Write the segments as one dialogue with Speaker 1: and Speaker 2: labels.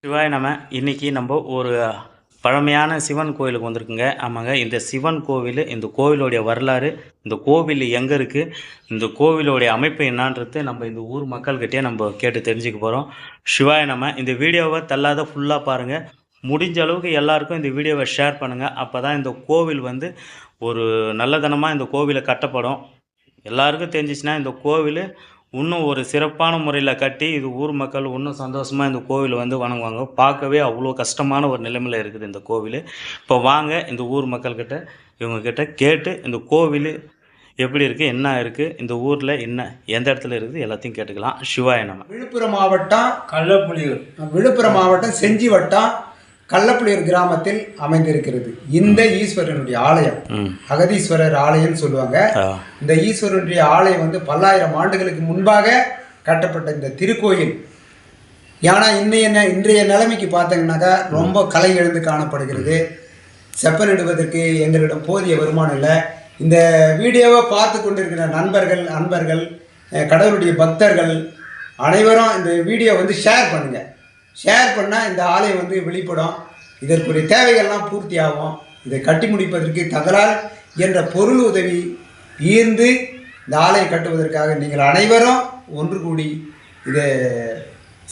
Speaker 1: சிவாய நம்ம இன்றைக்கி நம்ம ஒரு பழமையான சிவன் கோவிலுக்கு வந்திருக்குங்க. ஆமாங்க, இந்த சிவன் கோவில், இந்த கோவிலுடைய வரலாறு, இந்த கோவில் எங்கே இருக்குது, இந்த கோவிலுடைய அமைப்பு என்னான்றது நம்ம இந்த ஊர் மக்கள்கிட்டே நம்ம கேட்டு தெரிஞ்சுக்க போகிறோம். சிவாய நம்ம இந்த வீடியோவை தள்ளாத ஃபுல்லாக பாருங்கள். முடிஞ்ச அளவுக்கு எல்லாருக்கும் இந்த வீடியோவை ஷேர் பண்ணுங்கள். அப்போ தான் இந்த கோவில் ஒரு நல்லதனமாக இந்த கோவிலை கட்டப்படும். எல்லாருக்கும் தெரிஞ்சிச்சுன்னா இந்த கோவில் இன்னும் ஒரு சிறப்பான முறையில் கட்டி இது ஊர் மக்கள் இன்னும் சந்தோஷமாக இந்த கோவில் வணங்குவாங்க. பார்க்கவே அவ்வளோ கஷ்டமான ஒரு நிலைமையில் இருக்குது இந்த கோவில். இப்போ வாங்க இந்த ஊர் மக்கள்கிட்ட இவங்கக்கிட்ட கேட்டு இந்த கோவில் எப்படி இருக்குது, என்ன இருக்குது, இந்த ஊரில் என்ன எந்த இடத்துல இருக்குது எல்லாத்தையும் கேட்டுக்கலாம். சிவாய நம.
Speaker 2: விழுப்புரம் மாவட்டம் கள்ளப்புலியூர், விழுப்புரம் மாவட்டம் செஞ்சி வட்டம் கள்ளப்புலியூர் கிராமத்தில் அமைந்திருக்கிறது இந்த ஈஸ்வரனுடைய ஆலயம். அகதீஸ்வரர் ஆலயம் சொல்லுவாங்க. இந்த ஈஸ்வரனுடைய ஆலயம் பல்லாயிரம் ஆண்டுகளுக்கு முன்பாக கட்டப்பட்ட இந்த திருக்கோயில். ஏன்னா இன்றைய நிலைமைக்கு பார்த்தீங்கன்னாக்கா ரொம்ப கலை எழுந்து காணப்படுகிறது. செப்பனிடுவதற்கு எங்களிடம் போதிய வருமானம் இல்லை. இந்த வீடியோவை பார்த்து கொண்டிருக்கிற அன்பர்கள் கடவுளுடைய பக்தர்கள் அனைவரும் இந்த வீடியோ ஷேர் பண்ணுங்கள். ஷேர் பண்ணால் இந்த ஆலயம் வெளிப்படும். இதற்குரிய தேவைகள்லாம் பூர்த்தி ஆகும். இதை கட்டி முடிப்பதற்கு தங்களால் என்ற பொருள் உதவி ஈர்ந்து இந்த ஆலயம் கட்டுவதற்காக நீங்கள் அனைவரும் ஒன்று கூடி இதை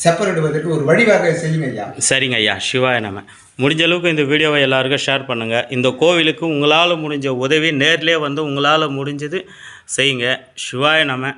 Speaker 2: செப்பனிடுவதற்கு ஒரு வழிவகை செய்யுங்க ஐயா.
Speaker 1: சரிங்க ஐயா. சிவாய நம்ம. முடிஞ்ச அளவுக்கு இந்த வீடியோவை எல்லாருக்கும் ஷேர் பண்ணுங்கள். இந்த கோவிலுக்கு உங்களால் முடிஞ்ச உதவி நேர்லேயே உங்களால் முடிஞ்சது செய்யுங்க. சிவாய நம்ம.